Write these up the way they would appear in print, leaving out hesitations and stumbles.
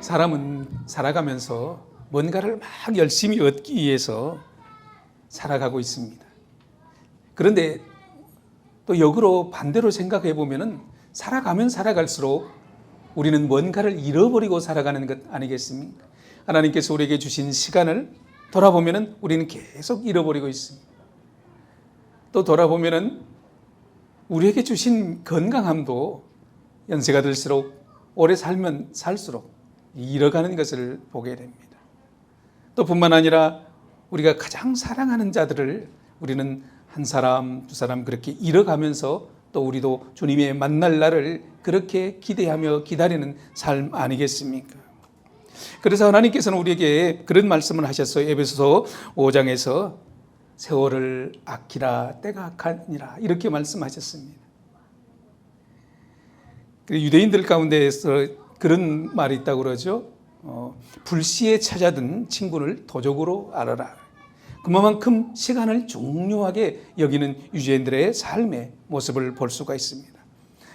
사람은 살아가면서 뭔가를 막 열심히 얻기 위해서 살아가고 있습니다. 그런데 또 역으로 반대로 생각해 보면은 살아가면 살아갈수록 우리는 뭔가를 잃어버리고 살아가는 것 아니겠습니까? 하나님께서 우리에게 주신 시간을 돌아보면은 우리는 계속 잃어버리고 있습니다. 또 돌아보면은 우리에게 주신 건강함도 연세가 들수록 오래 살면 살수록 잃어가는 것을 보게 됩니다. 또 뿐만 아니라 우리가 가장 사랑하는 자들을 우리는 한 사람, 두 사람 그렇게 잃어가면서 또 우리도 주님의 만날 날을 그렇게 기대하며 기다리는 삶 아니겠습니까? 그래서 하나님께서는 우리에게 그런 말씀을 하셨어요. 에베소서 5장에서 세월을 아끼라 때가 악하니라 이렇게 말씀하셨습니다. 유대인들 가운데에서 그런 말이 있다고 그러죠. 불시에 찾아든 친구를 도적으로 알아라. 그만큼 시간을 중요하게 여기는 유대인들의 삶의 모습을 볼 수가 있습니다.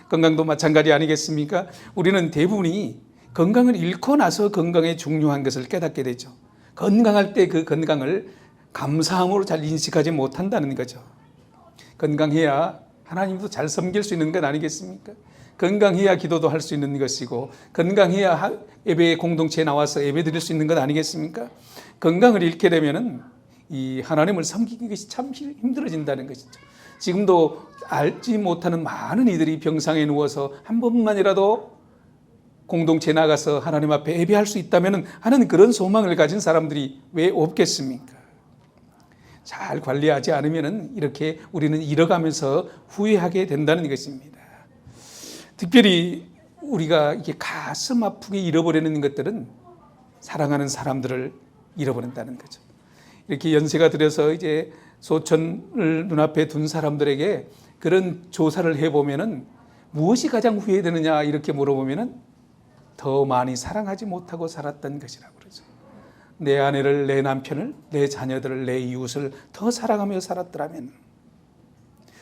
건강도 마찬가지 아니겠습니까? 우리는 대부분이 건강을 잃고 나서 건강의 중요한 것을 깨닫게 되죠. 건강할 때 그 건강을 감사함으로 잘 인식하지 못한다는 거죠. 건강해야 하나님도 잘 섬길 수 있는 것 아니겠습니까? 건강해야 기도도 할 수 있는 것이고 건강해야 예배 공동체에 나와서 예배 드릴 수 있는 것 아니겠습니까? 건강을 잃게 되면은 이 하나님을 섬기는 것이 참 힘들어진다는 것이죠. 지금도 알지 못하는 많은 이들이 병상에 누워서 한 번만이라도 공동체에 나가서 하나님 앞에 예배할 수 있다면 하는 그런 소망을 가진 사람들이 왜 없겠습니까? 잘 관리하지 않으면 이렇게 우리는 잃어가면서 후회하게 된다는 것입니다. 특별히 우리가 이렇게 가슴 아프게 잃어버리는 것들은 사랑하는 사람들을 잃어버린다는 거죠. 이렇게 연세가 들어서 이제 소천을 눈앞에 둔 사람들에게 그런 조사를 해보면은 무엇이 가장 후회되느냐 이렇게 물어보면은 더 많이 사랑하지 못하고 살았던 것이라고 그러죠. 내 아내를, 내 남편을, 내 자녀들을, 내 이웃을 더 사랑하며 살았더라면.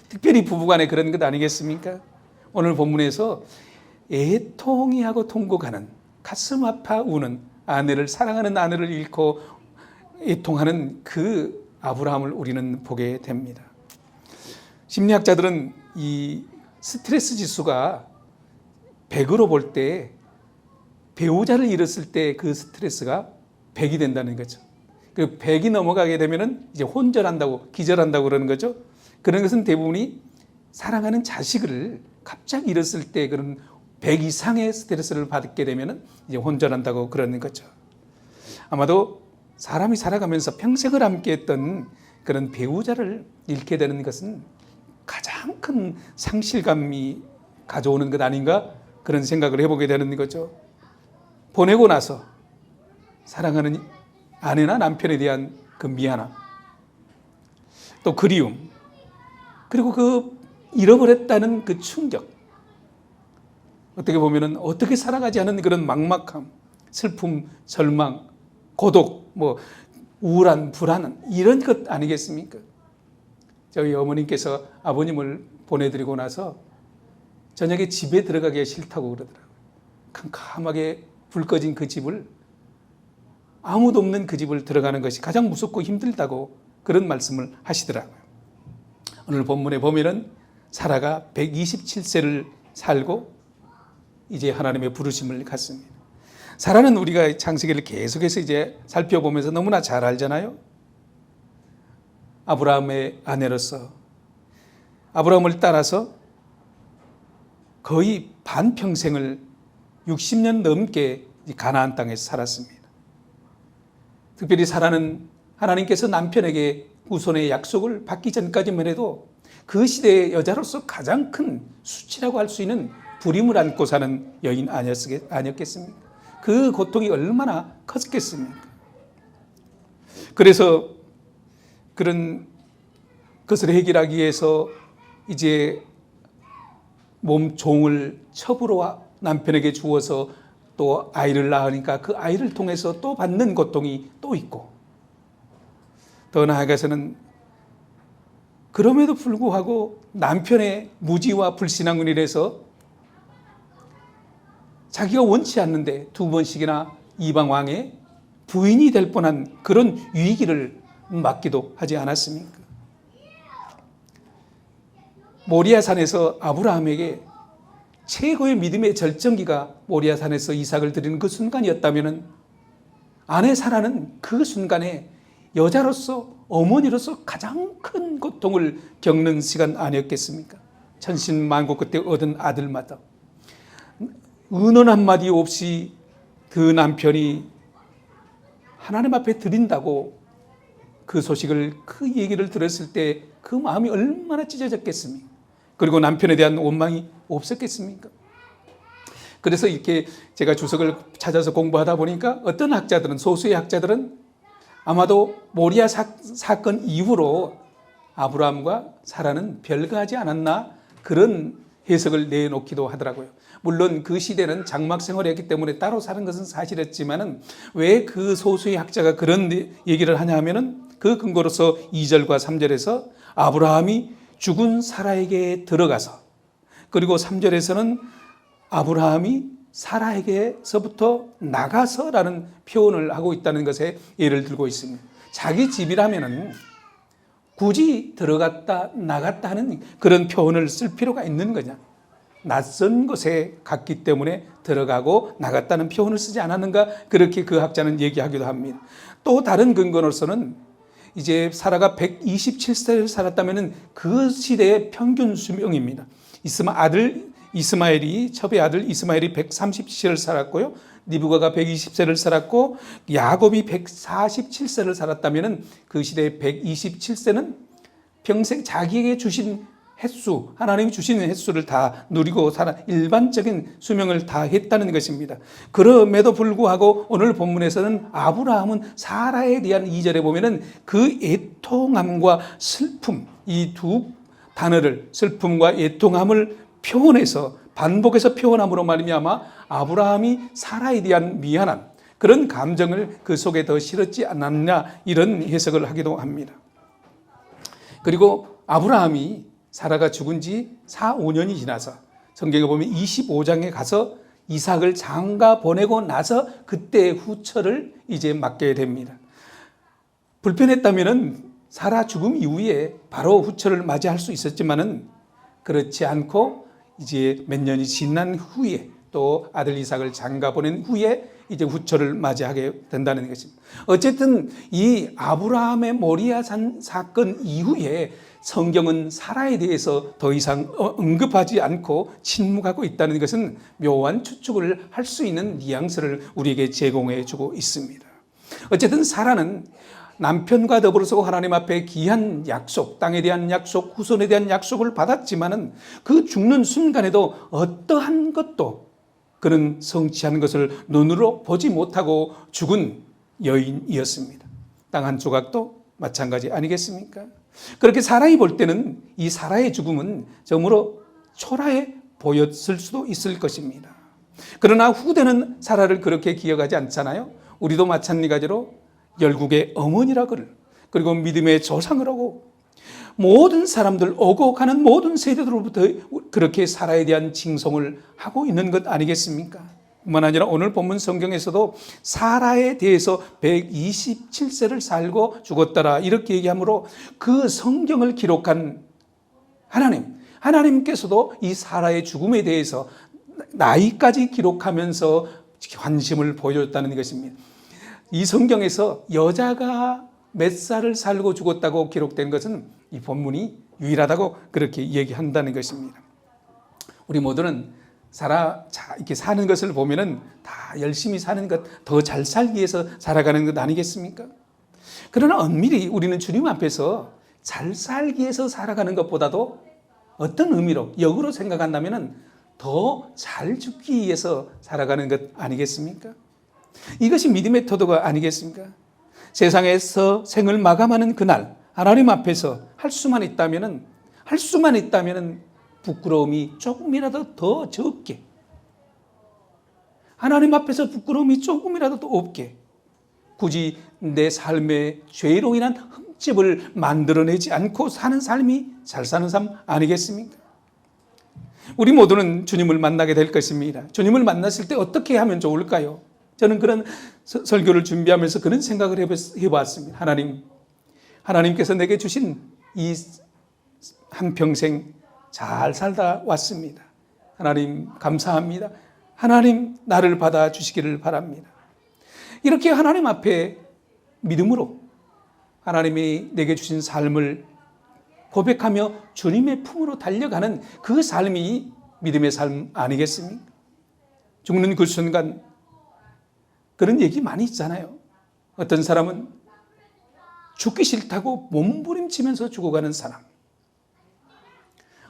특별히 부부간에 그런 것 아니겠습니까? 오늘 본문에서 애통해하고 통곡하는 가슴 아파 우는 아내를 사랑하는 아내를 잃고 애통하는 그 아브라함을 우리는 보게 됩니다. 심리학자들은 이 스트레스 지수가 100으로 볼 때 배우자를 잃었을 때 그 스트레스가 100이 된다는 거죠. 그 100이 넘어가게 되면은 이제 혼절한다고 기절한다고 그러는 거죠. 그런 것은 대부분이 사랑하는 자식을 갑자기 잃었을 때 그런 100 이상의 스트레스를 받게 되면은 이제 혼절한다고 그러는 거죠. 아마도 사람이 살아가면서 평생을 함께했던 그런 배우자를 잃게 되는 것은 가장 큰 상실감이 가져오는 것 아닌가 그런 생각을 해보게 되는 거죠. 보내고 나서 사랑하는 아내나 남편에 대한 그 미안함, 또 그리움, 그리고 그 잃어버렸다는 그 충격, 어떻게 보면은 어떻게 살아가지 않은 그런 막막함, 슬픔, 절망, 고독, 우울한, 불안 이런 것 아니겠습니까? 저희 어머님께서 아버님을 보내드리고 나서 저녁에 집에 들어가기가 싫다고 그러더라고요. 캄캄하게 불 꺼진 그 집을, 아무도 없는 그 집을 들어가는 것이 가장 무섭고 힘들다고 그런 말씀을 하시더라고요. 오늘 본문에 보면은 사라가 127세를 살고 이제 하나님의 부르심을 갖습니다. 사라는 우리가 창세기를 계속해서 이제 살펴보면서 너무나 잘 알잖아요. 아브라함의 아내로서 아브라함을 따라서 거의 반평생을 60년 넘게 가나안 땅에서 살았습니다. 특별히 사라는 하나님께서 남편에게 후손의 약속을 받기 전까지만 해도 그 시대의 여자로서 가장 큰 수치라고 할 수 있는 불임을 안고 사는 여인 아니었겠습니까? 그 고통이 얼마나 컸겠습니까? 그래서 그런 것을 해결하기 위해서 이제 몸종을 첩으로 남편에게 주어서 또 아이를 낳으니까 그 아이를 통해서 또 받는 고통이 또 있고, 더 나아가서는 그럼에도 불구하고 남편의 무지와 불신앙을 인해서 자기가 원치 않는데 두 번씩이나 이방 왕의 부인이 될 뻔한 그런 위기를 맞기도 하지 않았습니까? 모리아산에서 아브라함에게 최고의 믿음의 절정기가 모리아산에서 이삭을 드리는 그 순간이었다면 아내 사라는 그 순간에 여자로서 어머니로서 가장 큰 고통을 겪는 시간 아니었겠습니까? 천신만고 그때 얻은 아들마다 은원 한마디 없이 그 남편이 하나님 앞에 드린다고 그 소식을 그 얘기를 들었을 때 그 마음이 얼마나 찢어졌겠습니까? 그리고 남편에 대한 원망이 없었겠습니까? 그래서 이렇게 제가 주석을 찾아서 공부하다 보니까 어떤 학자들은, 소수의 학자들은 아마도 모리아 사건 이후로 아브라함과 사라는 별거하지 않았나 그런 해석을 내놓기도 하더라고요. 물론 그 시대는 장막 생활이었기 때문에 따로 사는 것은 사실이었지만은 왜 그 소수의 학자가 그런 얘기를 하냐 하면은 그 근거로서 2절과 3절에서 아브라함이 죽은 사라에게 들어가서, 그리고 3절에서는 아브라함이 사라에게서부터 나가서라는 표현을 하고 있다는 것에 예를 들고 있습니다. 자기 집이라면은 굳이 들어갔다 나갔다 하는 그런 표현을 쓸 필요가 있는 거냐? 낯선 곳에 갔기 때문에 들어가고 나갔다는 표현을 쓰지 않았는가? 그렇게 그 학자는 얘기하기도 합니다. 또 다른 근거로서는 이제 사라가 127세를 살았다면 그 시대의 평균 수명입니다. 첩의 아들 이스마엘이 137세를 살았고요. 리브가가 120세를 살았고 야곱이 147세를 살았다면 그 시대의 127세는 평생 자기에게 주신 횟수, 하나님이 주시는 횟수를 다 누리고 살아 일반적인 수명을 다 했다는 것입니다. 그럼에도 불구하고 오늘 본문에서는 아브라함은 사라에 대한 2절에 보면은 그 애통함과 슬픔, 이 두 단어를, 슬픔과 애통함을 표현해서 반복해서 표현함으로 말미암아 아브라함이 사라에 대한 미안함, 그런 감정을 그 속에 더 실었지 않았냐, 이런 해석을 하기도 합니다. 그리고 아브라함이 사라가 죽은 지 4, 5년이 지나서 성경에 보면 25장에 가서 이삭을 장가 보내고 나서 그때 후처를 이제 맞게 됩니다. 불편했다면은 사라 죽음 이후에 바로 후처를 맞이할 수 있었지만은 그렇지 않고 이제 몇 년이 지난 후에 또 아들 이삭을 장가 보낸 후에 이제 후처를 맞이하게 된다는 것입니다. 어쨌든 이 아브라함의 모리아산 사건 이후에 성경은 사라에 대해서 더 이상 언급하지 않고 침묵하고 있다는 것은 묘한 추측을 할 수 있는 뉘앙스를 우리에게 제공해 주고 있습니다. 어쨌든 사라는 남편과 더불어서 하나님 앞에 귀한 약속, 땅에 대한 약속, 후손에 대한 약속을 받았지만은 그 죽는 순간에도 어떠한 것도 그는 성취한 것을 눈으로 보지 못하고 죽은 여인이었습니다. 땅 한 조각도 마찬가지 아니겠습니까? 그렇게 사람이 볼 때는 이 사라의 죽음은 저무로 초라해 보였을 수도 있을 것입니다. 그러나 후대는 사라를 그렇게 기억하지 않잖아요. 우리도 마찬가지로 열국의 어머니라고를, 그리고 믿음의 조상을 하고 모든 사람들, 오고 가는 모든 세대들로부터 그렇게 사라에 대한 칭송을 하고 있는 것 아니겠습니까? 뿐만 아니라 오늘 본문 성경에서도 사라에 대해서 127세를 살고 죽었더라 이렇게 얘기하므로 그 성경을 기록한 하나님께서도 이 사라의 죽음에 대해서 나이까지 기록하면서 관심을 보여줬다는 것입니다. 이 성경에서 여자가 몇 살을 살고 죽었다고 기록된 것은 이 본문이 유일하다고 그렇게 얘기한다는 것입니다. 우리 모두는 이렇게 사는 것을 보면은 다 열심히 사는 것, 더 잘 살기 위해서 살아가는 것 아니겠습니까? 그러나 엄밀히 우리는 주님 앞에서 잘 살기 위해서 살아가는 것보다도 어떤 의미로, 역으로 생각한다면은 더 잘 죽기 위해서 살아가는 것 아니겠습니까? 이것이 믿음의 태도가 아니겠습니까? 세상에서 생을 마감하는 그날 하나님 앞에서 할 수만 있다면은 부끄러움이 조금이라도 더 적게, 하나님 앞에서 부끄러움이 조금이라도 더 없게, 굳이 내 삶에 죄로 인한 흠집을 만들어내지 않고 사는 삶이 잘 사는 삶 아니겠습니까? 우리 모두는 주님을 만나게 될 것입니다. 주님을 만났을 때 어떻게 하면 좋을까요? 저는 그런 설교를 준비하면서 그런 생각을 해봤습니다. 하나님께서 내게 주신 이 한평생 잘 살다 왔습니다. 하나님 감사합니다. 하나님 나를 받아주시기를 바랍니다. 이렇게 하나님 앞에 믿음으로 하나님이 내게 주신 삶을 고백하며 주님의 품으로 달려가는 그 삶이 믿음의 삶 아니겠습니까? 죽는 그 순간 그런 얘기 많이 있잖아요. 어떤 사람은 죽기 싫다고 몸부림치면서 죽어가는 사람,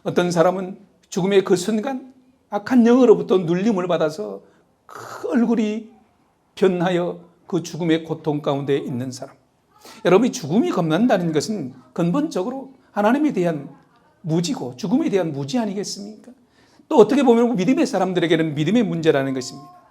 어떤 사람은 죽음의 그 순간 악한 영으로부터 눌림을 받아서 그 얼굴이 변하여 그 죽음의 고통 가운데 있는 사람. 여러분이 죽음이 겁난다는 것은 근본적으로 하나님에 대한 무지고 죽음에 대한 무지 아니겠습니까? 또 어떻게 보면 믿음의 사람들에게는 믿음의 문제라는 것입니다.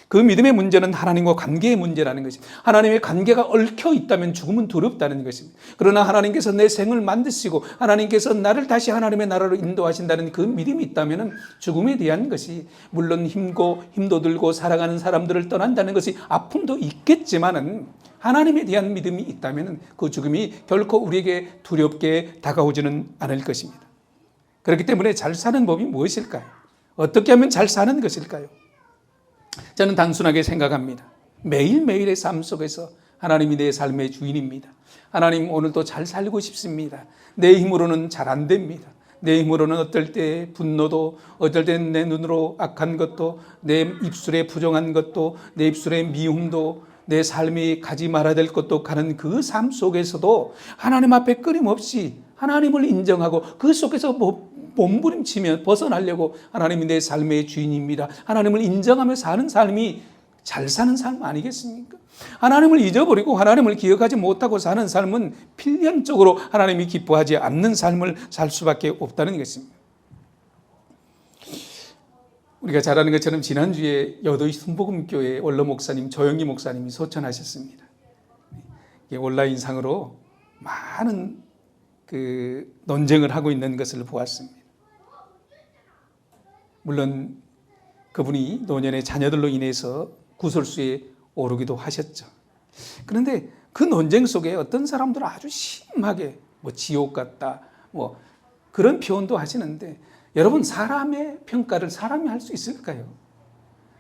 그 믿음의 문제는 하나님과 관계의 문제라는 것입니다. 하나님의 관계가 얽혀 있다면 죽음은 두렵다는 것입니다. 그러나 하나님께서 내 생을 만드시고 하나님께서 나를 다시 하나님의 나라로 인도하신다는 그 믿음이 있다면 죽음에 대한 것이 물론 힘도 들고 살아가는 사람들을 떠난다는 것이 아픔도 있겠지만은 하나님에 대한 믿음이 있다면 그 죽음이 결코 우리에게 두렵게 다가오지는 않을 것입니다. 그렇기 때문에 잘 사는 법이 무엇일까요? 어떻게 하면 잘 사는 것일까요? 저는 단순하게 생각합니다. 매일매일의 삶 속에서 하나님이 내 삶의 주인입니다. 하나님 오늘도 잘 살고 싶습니다. 내 힘으로는 잘 안 됩니다. 내 힘으로는 어떨 때 분노도, 어떨 때는 내 눈으로 악한 것도, 내 입술에 부정한 것도, 내 입술에 미움도, 내 삶이 가지 말아야 될 것도 가는 그 삶 속에서도 하나님 앞에 끊임없이 하나님을 인정하고 그 속에서 몸부림치며 벗어나려고 하나님이 내 삶의 주인입니다. 하나님을 인정하며 사는 삶이 잘 사는 삶 아니겠습니까? 하나님을 잊어버리고 하나님을 기억하지 못하고 사는 삶은 필연적으로 하나님이 기뻐하지 않는 삶을 살 수밖에 없다는 것입니다. 우리가 잘 아는 것처럼 지난주에 여도의 순복음교회 원로 목사님 조영기 목사님이 소천하셨습니다. 온라인상으로 많은 논쟁을 하고 있는 것을 보았습니다. 물론 그분이 노년의 자녀들로 인해서 구설수에 오르기도 하셨죠. 그런데 그 논쟁 속에 어떤 사람들은 아주 심하게 지옥 같다 그런 표현도 하시는데 여러분 사람의 평가를 사람이 할 수 있을까요?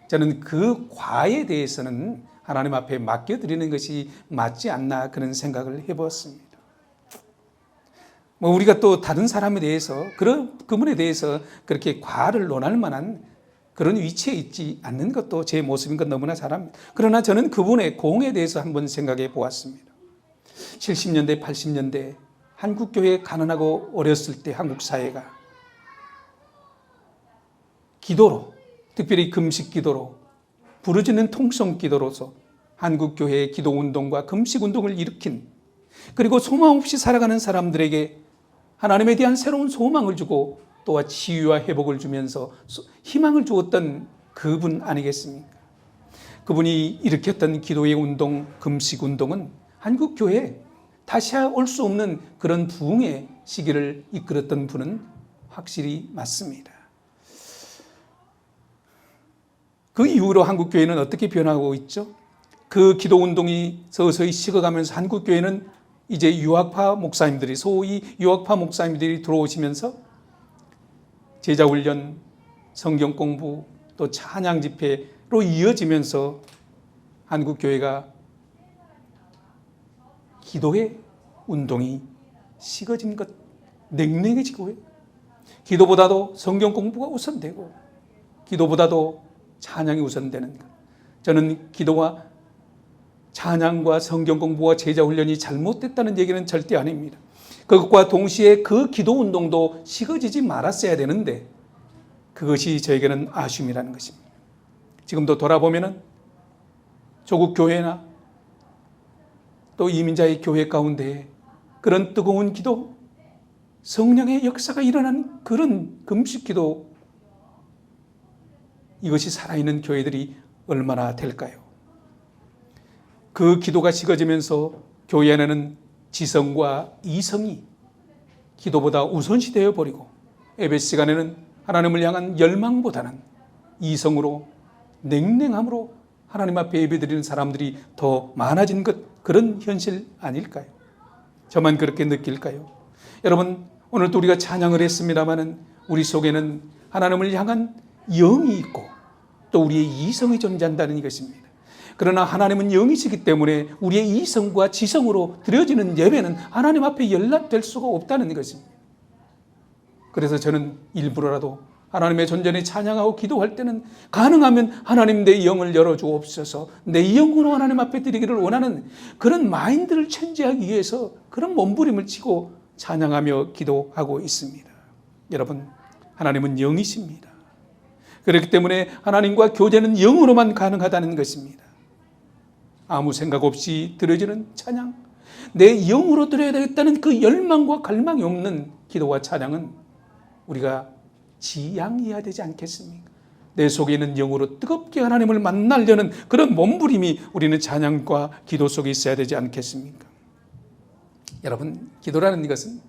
저는 그 과에 대해서는 하나님 앞에 맡겨드리는 것이 맞지 않나 그런 생각을 해보았습니다. 우리가 또 다른 사람에 대해서 그분에 대해서 그렇게 과를 논할 만한 그런 위치에 있지 않는 것도 제 모습인 건 너무나 잘 압니다. 그러나 저는 그분의 공에 대해서 한번 생각해 보았습니다. 70년대 80년대 한국교회 가난하고 어렸을 때 한국 사회가 기도로, 특별히 금식 기도로, 부르짖는 통성 기도로서 한국교회의 기도운동과 금식운동을 일으킨, 그리고 소망 없이 살아가는 사람들에게 하나님에 대한 새로운 소망을 주고 또한 치유와 회복을 주면서 희망을 주었던 그분 아니겠습니까? 그분이 일으켰던 기도의 운동, 금식 운동은 한국교회에 다시 올 수 없는 그런 부흥의 시기를 이끌었던 분은 확실히 맞습니다. 그 이후로 한국교회는 어떻게 변하고 있죠? 그 기도운동이 서서히 식어가면서 한국교회는 이제 유학파 목사님들이, 소위 유학파 목사님들이 들어오시면서 제자훈련, 성경공부, 또 찬양 집회로 이어지면서 한국교회가 기도의 운동이 식어진 것, 냉랭해지고, 기도보다도 성경공부가 우선되고 기도보다도 찬양이 우선되는 것. 저는 기도와 찬양과 성경공부와 제자훈련이 잘못됐다는 얘기는 절대 아닙니다. 그것과 동시에 그 기도운동도 식어지지 말았어야 되는데 그것이 저에게는 아쉬움이라는 것입니다. 지금도 돌아보면 조국 교회나 또 이민자의 교회 가운데 그런 뜨거운 기도, 성령의 역사가 일어난 그런 금식 기도, 이것이 살아있는 교회들이 얼마나 될까요? 그 기도가 식어지면서 교회 안에는 지성과 이성이 기도보다 우선시 되어 버리고 예배 시간에는 하나님을 향한 열망보다는 이성으로, 냉랭함으로 하나님 앞에 예배드리는 사람들이 더 많아진 것, 그런 현실 아닐까요? 저만 그렇게 느낄까요? 여러분, 오늘도 우리가 찬양을 했습니다마는 우리 속에는 하나님을 향한 영이 있고 또 우리의 이성이 존재한다는 것입니다. 그러나 하나님은 영이시기 때문에 우리의 이성과 지성으로 드려지는 예배는 하나님 앞에 연락될 수가 없다는 것입니다. 그래서 저는 일부러라도 하나님의 존전에 찬양하고 기도할 때는 가능하면 하나님 내 영을 열어주옵소서, 내 영으로 하나님 앞에 드리기를 원하는 그런 마인드를 천지하기 위해서 그런 몸부림을 치고 찬양하며 기도하고 있습니다. 여러분, 하나님은 영이십니다. 그렇기 때문에 하나님과 교제는 영으로만 가능하다는 것입니다. 아무 생각 없이 드려지는 찬양, 내 영으로 드려야 되겠다는 그 열망과 갈망이 없는 기도와 찬양은 우리가 지양해야 되지 않겠습니까? 내 속에 있는 영으로 뜨겁게 하나님을 만나려는 그런 몸부림이 우리는 찬양과 기도 속에 있어야 되지 않겠습니까? 여러분, 기도라는 것은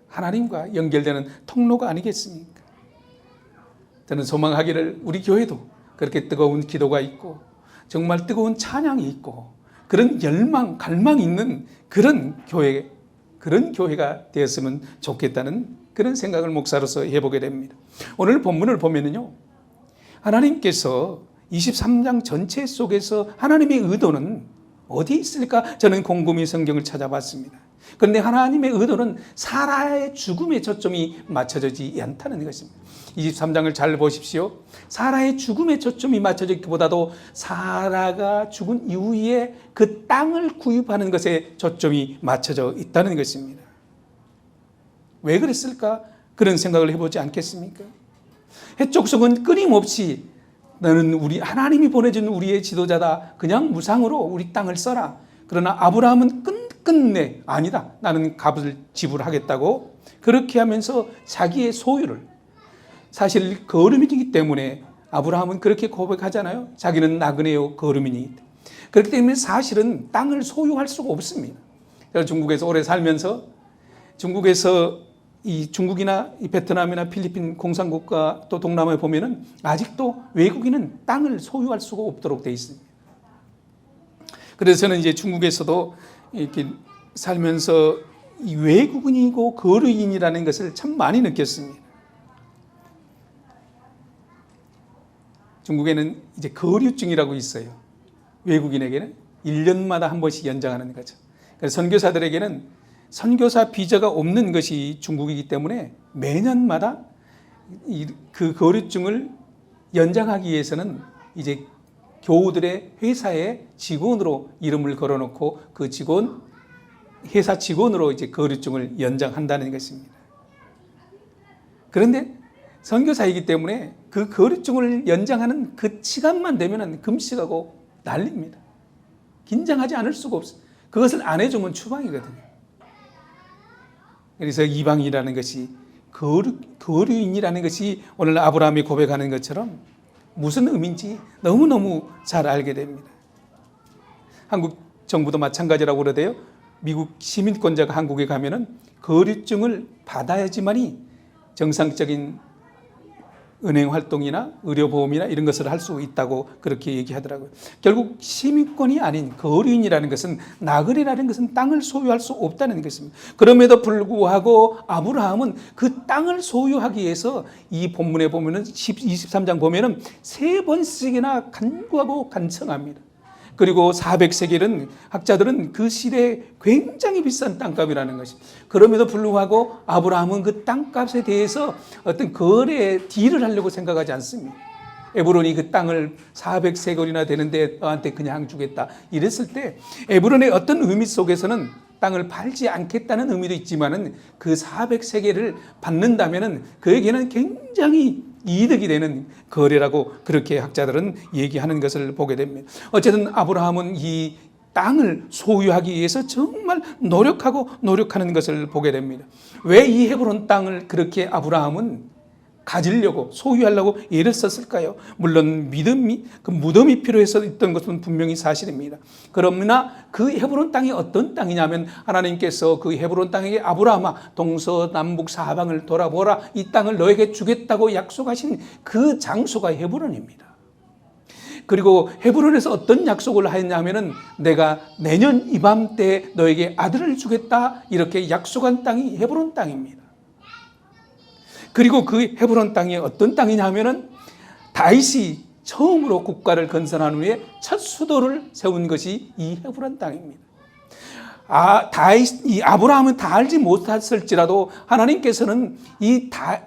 하나님과 연결되는 통로가 아니겠습니까? 저는 소망하기를 우리 교회도 그렇게 뜨거운 기도가 있고 정말 뜨거운 찬양이 있고 그런 열망, 갈망이 있는 그런 교회가 되었으면 좋겠다는 그런 생각을 목사로서 해보게 됩니다. 오늘 본문을 보면은요, 하나님께서 23장 전체 속에서 하나님의 의도는 어디에 있을까? 저는 곰곰이 성경을 찾아봤습니다. 그런데 하나님의 의도는 사라의 죽음에 초점이 맞춰지지 않다는 것입니다. 23장을 잘 보십시오. 사라의 죽음에 초점이 맞춰지기보다도 사라가 죽은 이후에 그 땅을 구입하는 것에 초점이 맞춰져 있다는 것입니다. 왜 그랬을까? 그런 생각을 해보지 않겠습니까? 해족속은 끊임없이 너는 우리 하나님이 보내준 우리의 지도자다, 그냥 무상으로 우리 땅을 써라. 그러나 아브라함은 끝내 아니다, 나는 값을 지불하겠다고 그렇게 하면서 자기의 소유를, 사실 거류민이기 때문에 아브라함은 그렇게 고백하잖아요. 자기는 나그네요 거류민이. 그렇기 때문에 사실은 땅을 소유할 수가 없습니다. 제가 중국에서 오래 살면서 중국이나 베트남이나 필리핀 공산국가 또 동남아에 보면은 아직도 외국인은 땅을 소유할 수가 없도록 되어 있습니다. 그래서 저는 이제 중국에서도 이렇게 살면서 이 외국인이고 거류인이라는 것을 참 많이 느꼈습니다. 중국에는 이제 거류증이라고 있어요. 외국인에게는 1년마다 한 번씩 연장하는 거죠. 그래서 선교사들에게는 선교사 비자가 없는 것이 중국이기 때문에 매년마다 그 거류증을 연장하기 위해서는 이제 교우들의 회사의 직원으로 이름을 걸어놓고 그 회사 직원으로 이제 거류증을 연장한다는 것입니다. 그런데 선교사이기 때문에 그 거류증을 연장하는 그 시간만 되면 금식하고 난립니다. 긴장하지 않을 수가 없어요. 그것을 안 해주면 추방이거든요. 그래서 이방인이라는 것이, 거류인이라는 것이 오늘 아브라함이 고백하는 것처럼 무슨 의미인지 너무너무 잘 알게 됩니다. 한국 정부도 마찬가지라고 그러대요. 미국 시민권자가 한국에 가면은 거류증을 받아야지만이 정상적인 은행 활동이나 의료보험이나 이런 것을 할 수 있다고 그렇게 얘기하더라고요. 결국 시민권이 아닌 거류인이라는 것은, 나그네라는 것은 땅을 소유할 수 없다는 것입니다. 그럼에도 불구하고 아브라함은 그 땅을 소유하기 위해서 이 본문에 보면은 23장 보면은 3번씩이나 간구하고 간청합니다. 그리고 400세겔은 학자들은 그 시대에 굉장히 비싼 땅값이라는 것입니다. 그럼에도 불구하고 아브라함은 그 땅값에 대해서 어떤 거래 딜을 하려고 생각하지 않습니다. 에브론이 그 땅을 400세겔이나 되는데 너한테 그냥 주겠다 이랬을 때 에브론의 어떤 의미 속에서는 땅을 팔지 않겠다는 의미도 있지만은 그 400세겔을 받는다면은 그에게는 굉장히 이득이 되는 거래라고 그렇게 학자들은 얘기하는 것을 보게 됩니다. 어쨌든 아브라함은 이 땅을 소유하기 위해서 정말 노력하는 것을 보게 됩니다. 왜 이 헤브론 땅을 그렇게 아브라함은 가지려고 소유하려고 애를 썼을까요? 물론 믿음이 그 무덤이 필요해서 있던 것은 분명히 사실입니다. 그러나 그 헤브론 땅이 어떤 땅이냐면 하나님께서 그 헤브론 땅에게 아브라함아 동서남북 사방을 돌아보라 이 땅을 너에게 주겠다고 약속하신 그 장소가 헤브론입니다. 그리고 헤브론에서 어떤 약속을 하였냐면은 내가 내년 이맘때 너에게 아들을 주겠다 이렇게 약속한 땅이 헤브론 땅입니다. 그리고 그 헤브론 땅이 어떤 땅이냐면은 다윗이 처음으로 국가를 건설한 후에 첫 수도를 세운 것이 이 헤브론 땅입니다. 이 아브라함은 다 알지 못했을지라도 하나님께서는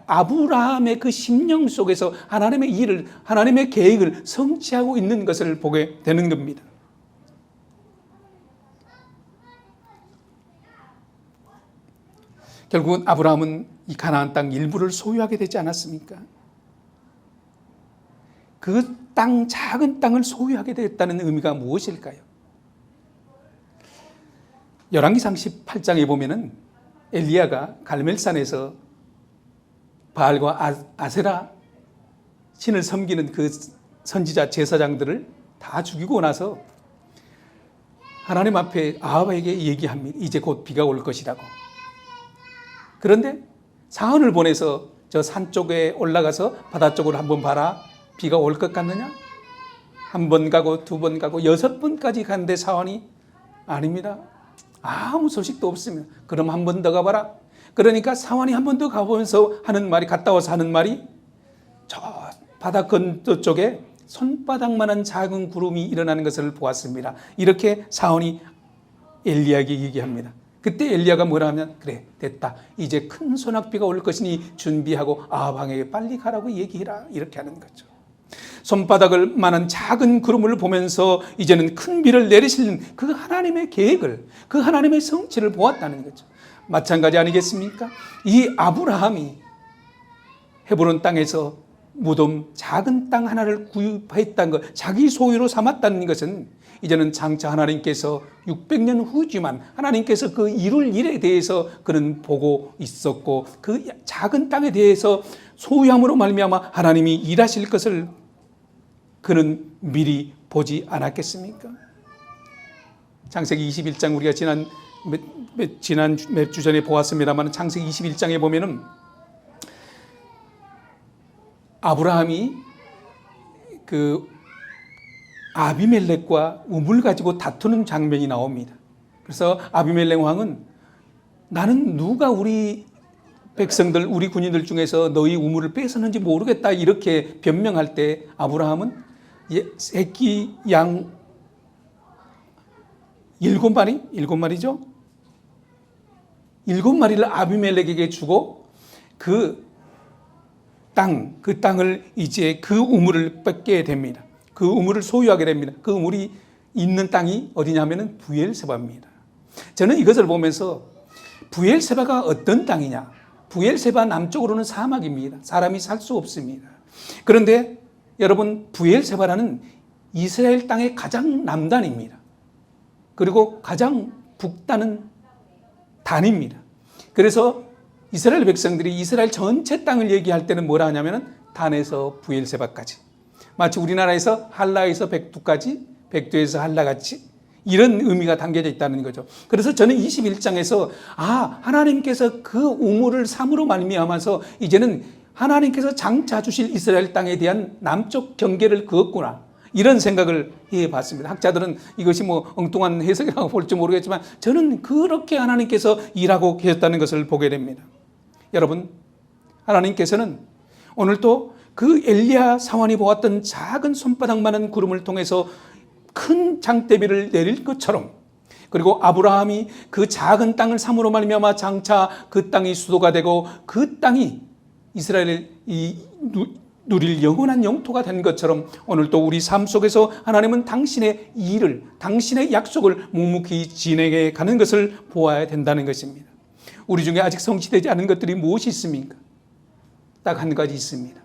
아브라함의 그 심령 속에서 하나님의 일을, 하나님의 계획을 성취하고 있는 것을 보게 되는 겁니다. 결국은 아브라함은 이 가나안 땅 일부를 소유하게 되지 않았습니까? 그 땅, 작은 땅을 소유하게 되었다는 의미가 무엇일까요? 열왕기상 18장에 보면은 엘리야가 갈멜산에서 바알과 아세라 신을 섬기는 그 선지자 제사장들을 다 죽이고 나서 하나님 앞에 아합에게 얘기합니다. 이제 곧 비가 올 것이라고. 그런데 사언을 보내서 저 산 쪽에 올라가서 바다 쪽으로 한번 봐라. 비가 올 것 같느냐? 한 번 가고 두 번 가고 6번까지 갔는데 사언이 아닙니다. 아무 소식도 없습니다. 그럼 한 번 더 가봐라. 그러니까 사원이 한 번 더 가보면서 갔다 와서 하는 말이 저 바다 건너쪽에 손바닥만한 작은 구름이 일어나는 것을 보았습니다. 이렇게 사원이 엘리야에게 얘기합니다. 그때 엘리야가 뭐라 하면 그래 됐다. 이제 큰 소낙비가 올 것이니 준비하고 아합에게 빨리 가라고 얘기해라. 이렇게 하는 거죠. 손바닥을 만한 작은 구름을 보면서 이제는 큰 비를 내리시는 그 하나님의 계획을, 그 하나님의 성취를 보았다는 거죠. 마찬가지 아니겠습니까? 이 아브라함이 헤브론 땅에서 무덤 작은 땅 하나를 구입했다는 것, 자기 소유로 삼았다는 것은 이제는 장차 하나님께서 600년 후지만 하나님께서 그 이룰 일에 대해서 그는 보고 있었고 그 작은 땅에 대해서 소유함으로 말미암아 하나님이 일하실 것을 그는 미리 보지 않았겠습니까? 창세기 21장 우리가 지난 몇 주 전에 보았습니다만 창세기 21장에 보면은 아브라함이 그 아비멜렉과 우물 가지고 다투는 장면이 나옵니다. 그래서 아비멜렉 왕은 나는 누가 우리 백성들, 우리 군인들 중에서 너희 우물을 뺏었는지 모르겠다 이렇게 변명할 때 아브라함은 새끼 양 7마리죠? 7마리를 아비멜렉에게 주고 그 땅을 이제 그 우물을 뺏게 됩니다. 그 우물을 소유하게 됩니다. 그 우물이 있는 땅이 어디냐면은 부엘세바입니다. 저는 이것을 보면서 부엘세바가 어떤 땅이냐? 부엘세바 남쪽으로는 사막입니다. 사람이 살 수 없습니다. 그런데 여러분 부엘세바라는 이스라엘 땅의 가장 남단입니다. 그리고 가장 북단은 단입니다. 그래서 이스라엘 백성들이 이스라엘 전체 땅을 얘기할 때는 뭐라 하냐면은 단에서 부엘세바까지. 마치 우리나라에서 한라에서 백두까지, 백두에서 한라같이 이런 의미가 담겨져 있다는 거죠. 그래서 저는 21장에서 하나님께서 그 우물을 삼으로 말미암아서 이제는 하나님께서 장차 주실 이스라엘 땅에 대한 남쪽 경계를 그었구나. 이런 생각을 해봤습니다. 학자들은 이것이 엉뚱한 해석이라고 볼지 모르겠지만 저는 그렇게 하나님께서 일하고 계셨다는 것을 보게 됩니다. 여러분, 하나님께서는 오늘도 그 엘리야 사원이 보았던 작은 손바닥만한 구름을 통해서 큰 장대비를 내릴 것처럼 그리고 아브라함이 그 작은 땅을 삼으로 말미암아 장차 그 땅이 수도가 되고 그 땅이 이스라엘을 누릴 영원한 영토가 된 것처럼 오늘도 우리 삶 속에서 하나님은 당신의 일을, 당신의 약속을 묵묵히 진행해 가는 것을 보아야 된다는 것입니다. 우리 중에 아직 성취되지 않은 것들이 무엇이 있습니까? 딱 한 가지 있습니다.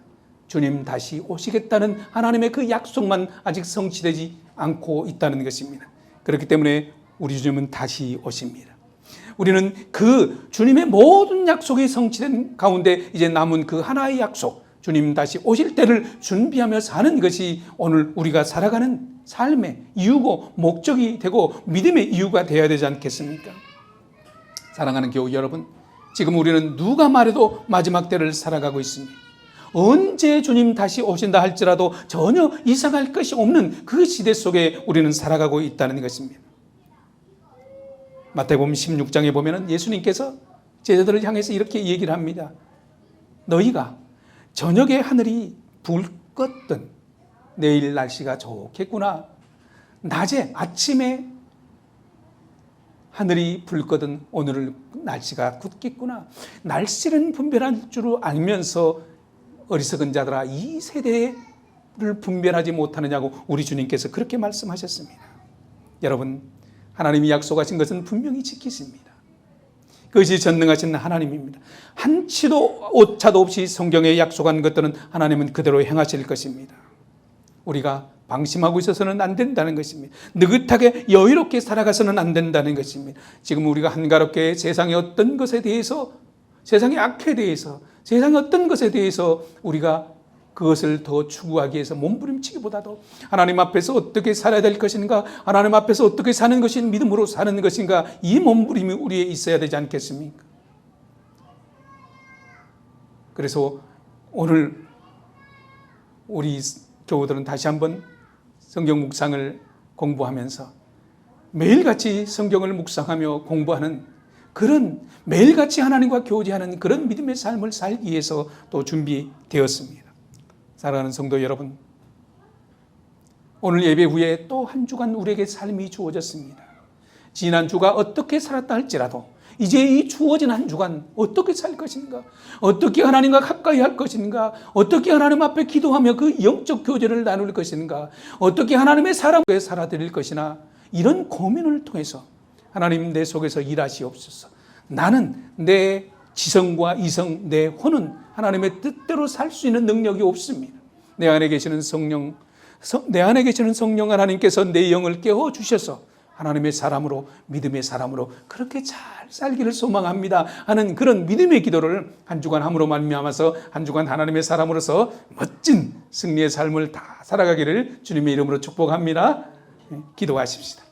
주님 다시 오시겠다는 하나님의 그 약속만 아직 성취되지 않고 있다는 것입니다. 그렇기 때문에 우리 주님은 다시 오십니다. 우리는 그 주님의 모든 약속이 성취된 가운데 이제 남은 그 하나의 약속, 주님 다시 오실 때를 준비하며 사는 것이 오늘 우리가 살아가는 삶의 이유고 목적이 되고 믿음의 이유가 되어야 되지 않겠습니까? 사랑하는 교우 여러분, 지금 우리는 누가 말해도 마지막 때를 살아가고 있습니다. 언제 주님 다시 오신다 할지라도 전혀 이상할 것이 없는 그 시대 속에 우리는 살아가고 있다는 것입니다. 마태복음 16장에 보면 예수님께서 제자들을 향해서 이렇게 얘기를 합니다. 너희가 저녁에 하늘이 붉거든 내일 날씨가 좋겠구나. 낮에 아침에 하늘이 붉거든 오늘 날씨가 굳겠구나. 날씨는 분별할 줄 알면서 어리석은 자들아 이 세대를 분별하지 못하느냐고 우리 주님께서 그렇게 말씀하셨습니다. 여러분, 하나님이 약속하신 것은 분명히 지키십니다. 그것이 전능하신 하나님입니다. 한치도 오차도 없이 성경에 약속한 것들은 하나님은 그대로 행하실 것입니다. 우리가 방심하고 있어서는 안 된다는 것입니다. 느긋하게 여유롭게 살아가서는 안 된다는 것입니다. 지금 우리가 한가롭게 세상의 어떤 것에 대해서, 세상의 악에 대해서, 세상의 어떤 것에 대해서 우리가 그것을 더 추구하기 위해서 몸부림치기보다도 하나님 앞에서 어떻게 살아야 될 것인가, 하나님 앞에서 어떻게 사는 것이 믿음으로 사는 것인가, 이 몸부림이 우리에 있어야 되지 않겠습니까? 그래서 오늘 우리 교우들은 다시 한번 성경 묵상을 공부하면서 매일같이 성경을 묵상하며 공부하는 그런 매일같이 하나님과 교제하는 그런 믿음의 삶을 살기 위해서 또 준비되었습니다. 사랑하는 성도 여러분, 오늘 예배 후에 또 한 주간 우리에게 삶이 주어졌습니다. 지난 주가 어떻게 살았다 할지라도 이제 이 주어진 한 주간 어떻게 살 것인가, 어떻게 하나님과 가까이 할 것인가, 어떻게 하나님 앞에 기도하며 그 영적 교제를 나눌 것인가, 어떻게 하나님의 사람에 살아드릴 것이나, 이런 고민을 통해서 하나님 내 속에서 일하시옵소서. 나는 내 지성과 이성, 내 혼은 하나님의 뜻대로 살 수 있는 능력이 없습니다. 내 안에 계시는 성령 하나님께서 내 영을 깨워 주셔서 하나님의 사람으로, 믿음의 사람으로 그렇게 잘 살기를 소망합니다 하는 그런 믿음의 기도를 한 주간 함으로 말미암아서 한 주간 하나님의 사람으로서 멋진 승리의 삶을 다 살아가기를 주님의 이름으로 축복합니다. 기도하십시다.